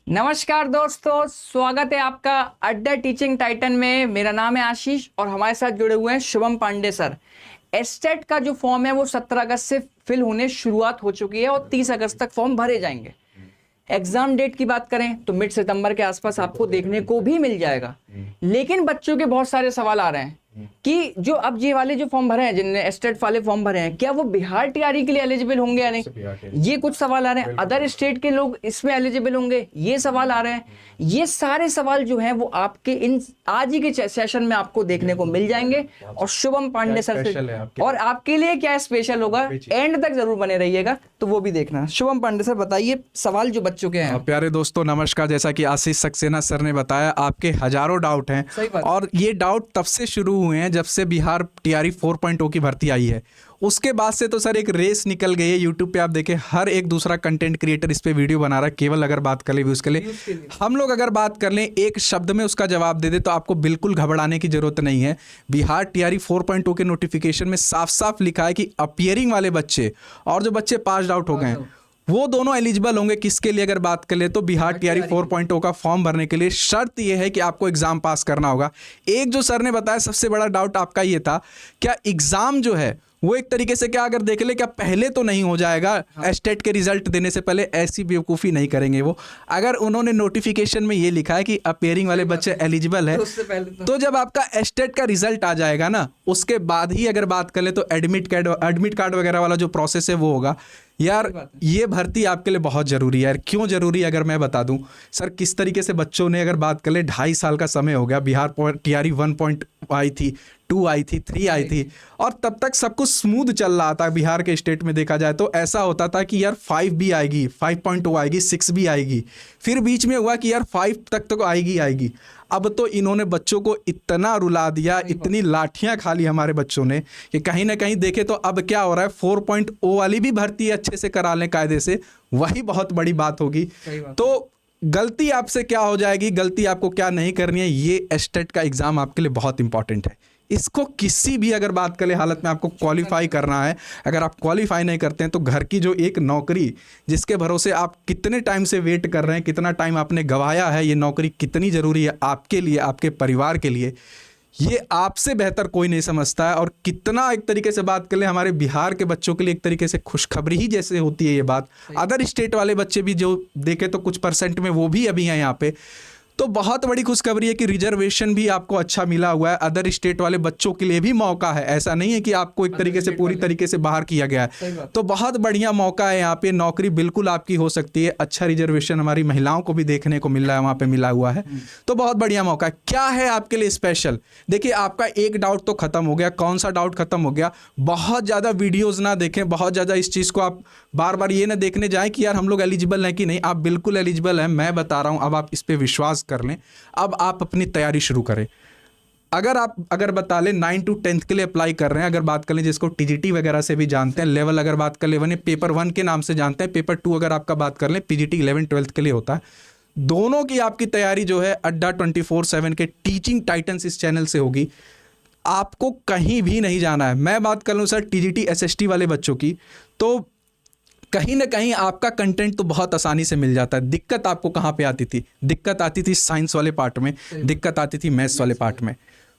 नमस्कार दोस्तों, स्वागत है आपका अड्डा टीचिंग टाइटन में। मेरा नाम है आशीष और हमारे साथ जुड़े हुए हैं शुभम पांडे सर। एस्टेट का जो फॉर्म है वो 17 अगस्त से फिल होने शुरुआत हो चुकी है और 30 अगस्त तक फॉर्म भरे जाएंगे। एग्जाम डेट की बात करें तो मिड सितंबर के आसपास आपको देखने को भी मिल जाएगा। लेकिन बच्चों के बहुत सारे सवाल आ रहे हैं कि जो अब ये वाले जो फॉर्म भरे हैं, जिनने एस्टेट वाले फॉर्म भरे हैं, क्या वो बिहार टीआरई के लिए एलिजिबल होंगे या नहीं, ये कुछ सवाल आ रहे हैं। अदर स्टेट के लोग इसमें एलिजिबल होंगे, ये सवाल आ रहे हैं। ये सारे सवाल जो हैं वो आपके इन आज ही के सेशन में आपको देखने को मिल जाएंगे और शुभम पांडे सर से। और आपके लिए क्या स्पेशल होगा, एंड तक जरूर बने रहिएगा, तो वो भी देखना। शुभम पांडे सर, बताइए सवाल जो बच्चों के हैं। प्यारे दोस्तों नमस्कार। जैसा कि आशीष सक्सेना सर ने बताया, आपके हजारों डाउट हैं और ये डाउट तब से शुरू हुए हैं जब से बिहार टीआरई 4.0 की भर्ती आई है। उसके बाद से तो सर एक रेस निकल गई है। यूट्यूब पे आप देखें, हर एक दूसरा कंटेंट क्रिएटर इस पे वीडियो बना रहा है, केवल अगर बात कर ले व्यूज के लिए। हम लोग अगर बात कर लें, एक शब्द में उसका जवाब दे दे, तो आपको बिल्कुल घबराने की जरूरत नहीं है। बिहार टीआरई 4.0 के नोटिफिकेशन में साफ साफ लिखा है कि अपीयरिंग वाले बच्चे और जो बच्चे पास आउट हो गए हैं वो दोनों एलिजिबल होंगे। किसके लिए अगर बात कर ले तो बिहार टीआरई 4.0 का फॉर्म भरने के लिए शर्त यह है कि आपको एग्जाम पास करना होगा। एक जो सर ने बताया सबसे बड़ा डाउट आपका ये था, क्या एग्जाम जो है वो एक तरीके से क्या अगर देख ले क्या पहले तो नहीं हो जाएगा। एस्टेट के रिजल्ट देने से पहले ऐसी बेवकूफ़ी नहीं करेंगे वो। अगर उन्होंने नोटिफिकेशन में ये लिखा है कि अपीयरिंग वाले बच्चे एलिजिबल है तो जब आपका एस्टेट का रिजल्ट आ जाएगा ना, उसके बाद ही अगर बात कर ले तो एडमिट कार्ड वगैरह वाला जो प्रोसेस है वो होगा। यार ये भर्ती आपके लिए बहुत ज़रूरी है। यार क्यों ज़रूरी है अगर मैं बता दूं सर, किस तरीके से बच्चों ने अगर बात कर ले 2.5 साल का समय हो गया। बिहार टीआरई 1 आई थी, 2 आई थी, 3 आई थी और तब तक सब कुछ स्मूथ चल रहा था। बिहार के स्टेट में देखा जाए तो ऐसा होता था कि यार 5 भी आएगी, 5.2 आएगी, 6 भी आएगी, फिर बीच में हुआ कि यार 5 तक तो आएगी। अब तो इन्होंने बच्चों को इतना रुला दिया, इतनी लाठियां खा ली हमारे बच्चों ने कि कहीं ना कहीं देखे तो अब क्या हो रहा है, 4.0 वाली भी भर्ती अच्छे से करा लें कायदे से, वही बहुत बड़ी बात होगी। तो गलती आपसे क्या हो जाएगी, गलती आपको क्या नहीं करनी है, ये एस्टेट का एग्ज़ाम आपके लिए बहुत इंपॉर्टेंट है। इसको किसी भी अगर बात करें हालत में आपको क्वालिफाई करना है। अगर आप क्वालिफाई नहीं करते हैं तो घर की जो एक नौकरी जिसके भरोसे आप कितने टाइम से वेट कर रहे हैं, कितना टाइम आपने गंवाया है, ये नौकरी कितनी ज़रूरी है आपके लिए, आपके परिवार के लिए, ये आपसे बेहतर कोई नहीं समझता है। और कितना एक तरीके से बात कर ले हमारे बिहार के बच्चों के लिए एक तरीके से खुशखबरी ही जैसे होती है ये बात। अदर स्टेट वाले बच्चे भी जो देखे तो कुछ परसेंट में वो भी अभी हैं यहाँ पे, तो बहुत बड़ी खुशखबरी है कि रिजर्वेशन भी आपको अच्छा मिला हुआ है। अदर स्टेट वाले बच्चों के लिए भी मौका है, ऐसा नहीं है कि आपको एक तरीके से पूरी तरीके से बाहर किया गया है। तो बहुत बढ़िया मौका है यहाँ पे, नौकरी बिल्कुल आपकी हो सकती है। अच्छा रिजर्वेशन हमारी महिलाओं को भी देखने को मिल रहा है, वहाँ पे मिला हुआ है, तो बहुत बढ़िया मौका है। क्या है आपके लिए स्पेशल, देखिए आपका एक डाउट तो खत्म हो गया। कौन सा डाउट खत्म हो गया? बहुत ज़्यादा वीडियोज़ ना देखें, बहुत ज़्यादा इस चीज़ को आप बार बार ये ना देखने जाएँ कि यार हम लोग एलिजिबल हैं कि नहीं। आप बिल्कुल एलिजिबल हैं, मैं बता रहा हूँ। अब आप इस पर विश्वास कर लें, अब आप अपनी तैयारी शुरू करें। अगर बता लें 9 to 10th के लिए अप्लाई कर रहे हैं, अगर बात कर लें जिसको टीजीटी वगैरह से भी जानते हैं, लेवल अगर बात कर लें पेपर 1 के नाम से जानते हैं, पेपर 2 अगर आपका बात कर लें पीजीटी 11-12th के लिए होता है। दोनों की आपकी तैयारी जो है अड्डा 24/7 के टीचिंग टाइटन्स इस चैनल से होगी। आपको कहीं भी नहीं जाना है। मैं बात कर लूँ सर टीजीटी एसएसटी वाले बच्चों की, तो कहीं ना कहीं आपका कंटेंट तो बहुत आसानी से मिल जाता है। दिक्कत आपको कहाँ पे आती थी? दिक्कत आती थी साइंस वाले पार्ट में, दिक्कत आती थी मैथ्स वाले पार्ट में।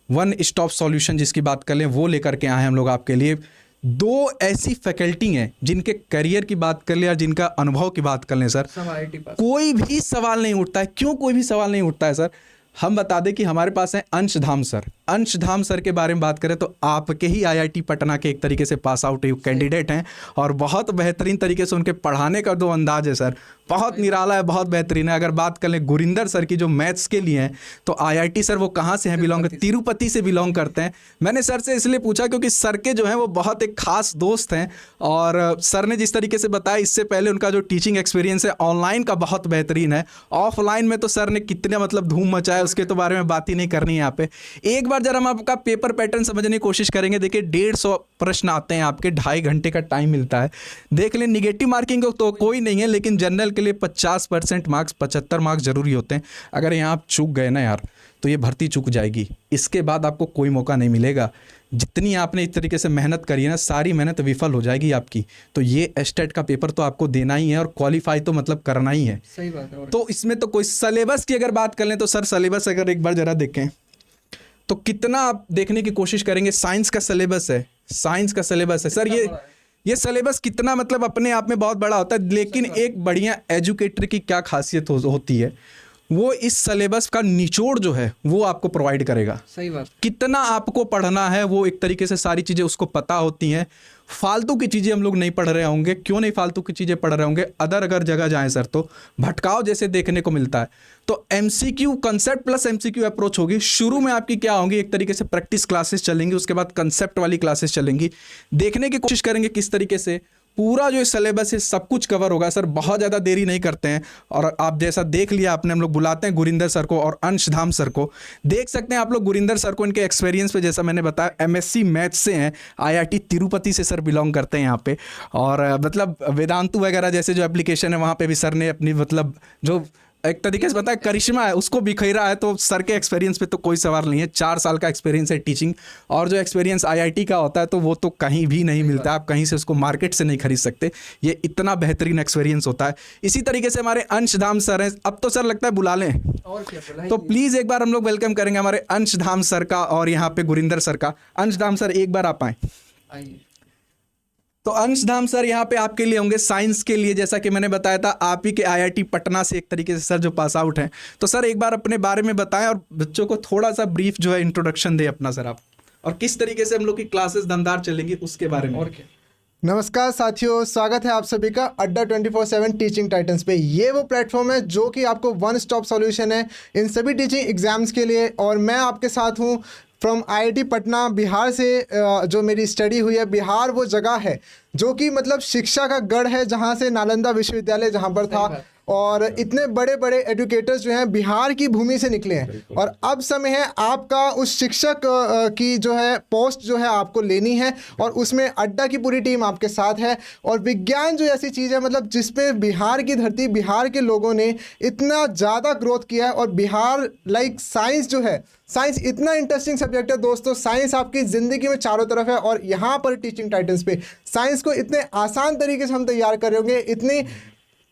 वन स्टॉप सॉल्यूशन जिसकी बात कर लें वो लेकर के आए हम लोग आपके लिए। 2 ऐसी फैकल्टी हैं जिनके करियर की बात कर ले या जिनका अनुभव की बात कर लें सर, कोई भी सवाल नहीं उठता है। क्यों कोई भी सवाल नहीं उठता है सर? हम बता दें कि हमारे पास हैं अंशधाम सर। अंशधाम सर के बारे में बात करें तो आपके ही आईआईटी पटना के एक तरीके से पास आउट कैंडिडेट हैं और बहुत बेहतरीन तरीके से उनके पढ़ाने का जो अंदाज है सर, बहुत निराला है, बहुत बेहतरीन है। अगर बात कर लें गुरिंदर सर की जो मैथ्स के लिए हैं, तो आईआईटी सर वो कहाँ से हैं बिलोंग करते? तिरुपति से बिलोंग करते हैं। मैंने सर से इसलिए पूछा क्योंकि सर के जो हैं वो बहुत एक खास दोस्त हैं और सर ने जिस तरीके से बताया इससे पहले उनका जो टीचिंग एक्सपीरियंस है ऑनलाइन का बहुत बेहतरीन है। ऑफलाइन में तो सर ने कितने मतलब धूम मचाया, उसके तो बारे में बात ही नहीं करनी है यहाँ पे। एक बार बार जरा हम आपका पेपर पैटर्न समझने की कोशिश करेंगे। देखिए 150 प्रश्न आते हैं आपके, 2.5 घंटे का टाइम मिलता है। देख लें, निगेटिव मार्किंग तो कोई नहीं है, लेकिन जनरल के लिए 50% मार्क्स, 75 मार्क्स जरूरी होते हैं। अगर यहाँ आप चूक गए ना यार, तो ये भर्ती चूक जाएगी। इसके बाद आपको कोई मौका नहीं मिलेगा। जितनी आपने इस तरीके से मेहनत करी है ना, सारी मेहनत विफल हो जाएगी आपकी। तो ये एस्टेट का पेपर तो आपको देना ही है और क्वालिफाई तो मतलब करना ही है। सही बात है। तो इसमें तो कोई सिलेबस की अगर बात कर लें तो सर, सिलेबस अगर एक बार जरा देखें तो कितना आप देखने की कोशिश करेंगे। साइंस का सिलेबस है, साइंस का सिलेबस है सर। ये सिलेबस कितना मतलब अपने आप में बहुत बड़ा होता है, लेकिन एक बढ़िया एजुकेटर की क्या खासियत होती है, वो इस सिलेबस का निचोड़ जो है वो आपको प्रोवाइड करेगा। सही बात। कितना आपको पढ़ना है वो एक तरीके से सारी चीज़ें उसको पता होती हैं। फालतू की चीज़ें हम लोग नहीं पढ़ रहे होंगे। क्यों नहीं फालतू की चीज़ें पढ़ रहे होंगे? अगर जगह जाएं सर तो भटकाव जैसे देखने को मिलता है। तो MCQ, concept plus MCQ approach होगी। शुरू में आपकी क्या होंगी, एक तरीके से प्रैक्टिस क्लासेस चलेंगी, उसके बाद कंसेप्ट वाली क्लासेस चलेंगी। देखने की कोशिश करेंगे किस तरीके से पूरा जो सिलेबस है सब कुछ कवर होगा सर। बहुत ज़्यादा देरी नहीं करते हैं। और आप जैसा देख लिया आपने, हम लोग बुलाते हैं गुरिंदर सर को और अंशधाम सर को। देख सकते हैं आप लोग गुरिंदर सर को, इनके एक्सपीरियंस पे, जैसा मैंने बताया एमएससी मैथ्स से हैं, आईआईटी तिरुपति से सर बिलोंग करते हैं यहाँ पे। और मतलब वेदांतु वगैरह जैसे जो एप्लीकेशन है वहाँ पे भी सर ने अपनी मतलब जो एक तरीके से बताया करिश्मा है उसको बिखेरा है। तो सर के एक्सपीरियंस पे तो कोई सवाल नहीं है। 4 साल का एक्सपीरियंस है टीचिंग, और जो एक्सपीरियंस आईआईटी का होता है तो वो तो कहीं भी नहीं मिलता। आप कहीं से उसको मार्केट से नहीं खरीद सकते। ये इतना बेहतरीन एक्सपीरियंस होता है। इसी तरीके से हमारे अंशधाम सर हैं। अब तो सर लगता है बुला लें, और क्या बुलाइए। तो प्लीज़ एक बार हम लोग वेलकम करेंगे हमारे अंशधाम सर का और यहाँ पे गुरिंदर सर का। अंशधाम सर एक बार आप आएँ। आइए। तो अंशधाम सर यहाँ पे आपके लिए होंगे साइंस के लिए। जैसा कि मैंने बताया था, आप ही के आईआईटी पटना से एक तरीके से सर जो पास आउट हैं। तो सर एक बार अपने बारे में बताएं और बच्चों को थोड़ा सा ब्रीफ जो है इंट्रोडक्शन दें अपना सर आप, और किस तरीके से हम लोग की क्लासेस दमदार चलेंगी उसके बारे में। और क्या। नमस्कार साथियों, स्वागत है आप सभी का अड्डा 24/7 टीचिंग टाइटन्स पे। ये वो प्लेटफॉर्म है जो कि आपको वन स्टॉप सॉल्यूशन है इन सभी टीचिंग एग्जाम्स के लिए। और मैं आपके साथ हूँ फ्रॉम आईआईटी पटना, बिहार से। जो मेरी स्टडी हुई है, बिहार वो जगह है जो कि मतलब शिक्षा का गढ़ है, जहाँ से नालंदा विश्वविद्यालय जहाँ पर था, और इतने बड़े बड़े एजुकेटर्स जो हैं बिहार की भूमि से निकले हैं। और अब समय है आपका उस शिक्षक की जो है पोस्ट जो है आपको लेनी है, और उसमें अड्डा की पूरी टीम आपके साथ है। और विज्ञान जो ऐसी चीज़ है मतलब जिसमें बिहार की धरती, बिहार के लोगों ने इतना ज़्यादा ग्रोथ किया है। और बिहार लाइक साइंस जो है, साइंस इतना इंटरेस्टिंग सब्जेक्ट है दोस्तों। साइंस आपकी ज़िंदगी में चारों तरफ है, और यहाँ पर टीचिंग टाइटन्स पे साइंस को इतने आसान तरीके से हम तैयार कर रहे होंगे, इतनी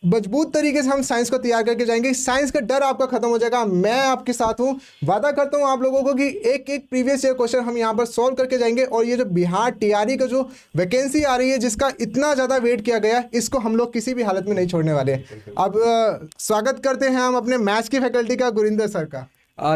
मजबूत तरीके से हम साइंस को तैयार करके जाएंगे। साइंस का डर आपका खत्म हो जाएगा। मैं आपके साथ हूँ, वादा करता हूँ आप लोगों को कि एक एक प्रीवियस ईयर क्वेश्चन हम यहाँ पर सॉल्व करके जाएंगे। और ये जो बिहार टीआरई का जो वैकेंसी आ रही है, जिसका इतना ज़्यादा वेट किया गया, इसको हम लोग किसी भी हालत में नहीं छोड़ने वाले। अब स्वागत करते हैं हम अपने मैथ्स की फैकल्टी का, गुरिंदर सर का।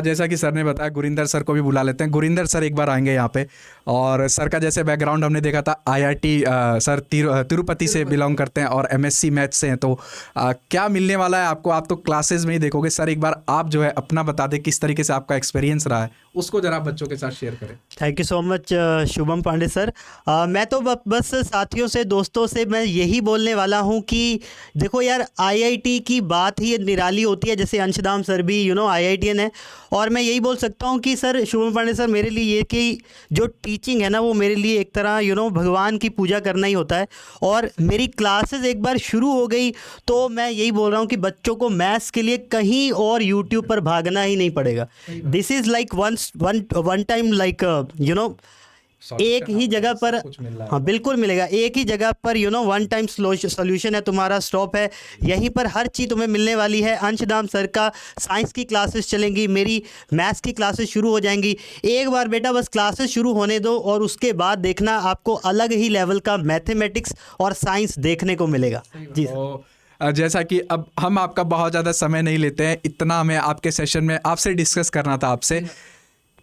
जैसा कि सर ने बताया, गुरिंदर सर को भी बुला लेते हैं। गुरिंदर सर एक बार आएंगे यहाँ पे। और सर का जैसे बैकग्राउंड हमने देखा था, आईआईटी सर तिरुपति से बिलोंग करते हैं और एमएससी मैथ्स से हैं। तो क्या मिलने वाला है आपको, आप तो क्लासेस में ही देखोगे। सर एक बार आप जो है अपना बता दें किस तरीके से आपका एक्सपीरियंस रहा है, उसको जरा बच्चों के साथ शेयर करें। Thank you so much Shubham Pandey sir. मैं तो बस साथियों से, दोस्तों से मैं यही बोलने वाला हूँ कि देखो यार, आईआईटी की बात ही निराली होती है। जैसे अंशधाम सर भी आईआईटीएन है, और मैं यही बोल सकता हूँ कि सर शुभम पांडे सर, मेरे लिए ये कि जो टीचिंग है ना, वो मेरे लिए एक तरह भगवान की पूजा करना ही होता है। और मेरी क्लासेस एक बार शुरू हो गई तो मैं यही बोल रहा हूँ कि बच्चों को मैथ्स के लिए कहीं और यूट्यूब पर भागना ही नहीं पड़ेगा। This is like one time like एक ही जगह पर, हाँ बिल्कुल मिलेगा। एक ही जगह पर वन टाइम सोल्यूशन है, तुम्हारा स्टॉप है। यहीं पर हर चीज़ तुम्हें मिलने वाली है। अंशधाम सर का साइंस की क्लासेस चलेंगी, मेरी मैथ्स की क्लासेस शुरू हो जाएंगी। एक बार बेटा बस क्लासेस शुरू होने दो, और उसके बाद देखना आपको अलग ही लेवल का मैथमेटिक्स और साइंस देखने को मिलेगा। जी सर। जैसा कि अब हम आपका बहुत ज़्यादा समय नहीं लेते हैं, इतना हमें आपके सेशन में आपसे डिस्कस करना था आपसे।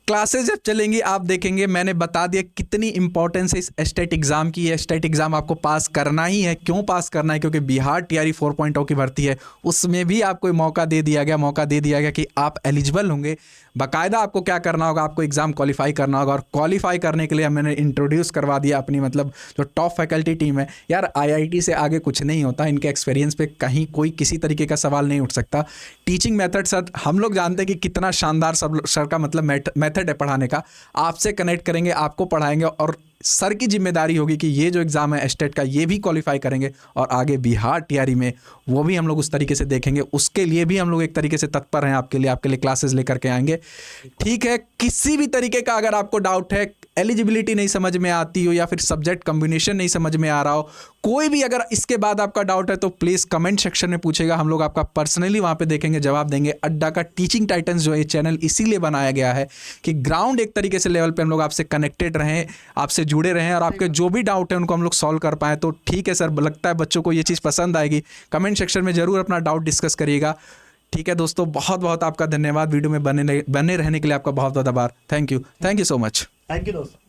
क्लासेस जब चलेंगी आप देखेंगे, मैंने बता दिया कितनी इंपॉर्टेंस है इस एस्टेट एग्ज़ाम की। एस्टेट एग्ज़ाम आपको पास करना ही है। क्यों पास करना है? क्योंकि बिहार टीआरई 4.0 की भर्ती है, उसमें भी आपको मौका दे दिया गया कि आप एलिजिबल होंगे। बाकायदा आपको क्या करना होगा, आपको एग्ज़ाम क्वालिफाई करना होगा, और क्वालिफाई करने के लिए मैंने इंट्रोड्यूस करवा दिया अपनी मतलब जो टॉप फैकल्टी टीम है। यार आईआईटी से आगे कुछ नहीं होता, इनके एक्सपीरियंस पे कहीं कोई किसी तरीके का सवाल नहीं उठ सकता। टीचिंग मेथड सर हम लोग जानते हैं कि कितना शानदार सब सर का मतलब मेथड है पढ़ाने का। आपसे कनेक्ट करेंगे, आपको पढ़ाएंगे, और सर की जिम्मेदारी होगी कि ये जो एग्ज़ाम है एस्टेट का ये भी क्वालिफाई करेंगे, और आगे बिहार टीआरई में वो भी हम लोग उस तरीके से देखेंगे। उसके लिए भी हम लोग एक तरीके से तत्पर हैं, आपके लिए क्लासेस लेकर के आएंगे। ठीक है, किसी भी तरीके का अगर आपको डाउट है, एलिजिबिलिटी नहीं समझ में आती हो या फिर सब्जेक्ट कम्बिनेशन नहीं समझ में आ रहा हो, कोई भी अगर इसके बाद आपका डाउट है तो प्लीज़ कमेंट सेक्शन में पूछेगा, हम लोग आपका पर्सनली वहाँ पे देखेंगे, जवाब देंगे। अड्डा का टीचिंग टाइटन्स जो ये चैनल इसीलिए बनाया गया है कि ग्राउंड एक तरीके से लेवल पे हम लोग आपसे कनेक्टेड रहें, आपसे जुड़े रहें, और आपके जो भी डाउट है उनको हम लोग सॉल्व कर पाएँ। तो ठीक है सर, लगता है बच्चों को ये चीज़ पसंद आएगी। कमेंट सेक्शन में ज़रूर अपना डाउट डिस्कस करिएगा। ठीक है दोस्तों, बहुत बहुत आपका धन्यवाद। वीडियो में बने रहने के लिए आपका बहुत बहुत आभार। Thank you so much. Thank you दोस्तों।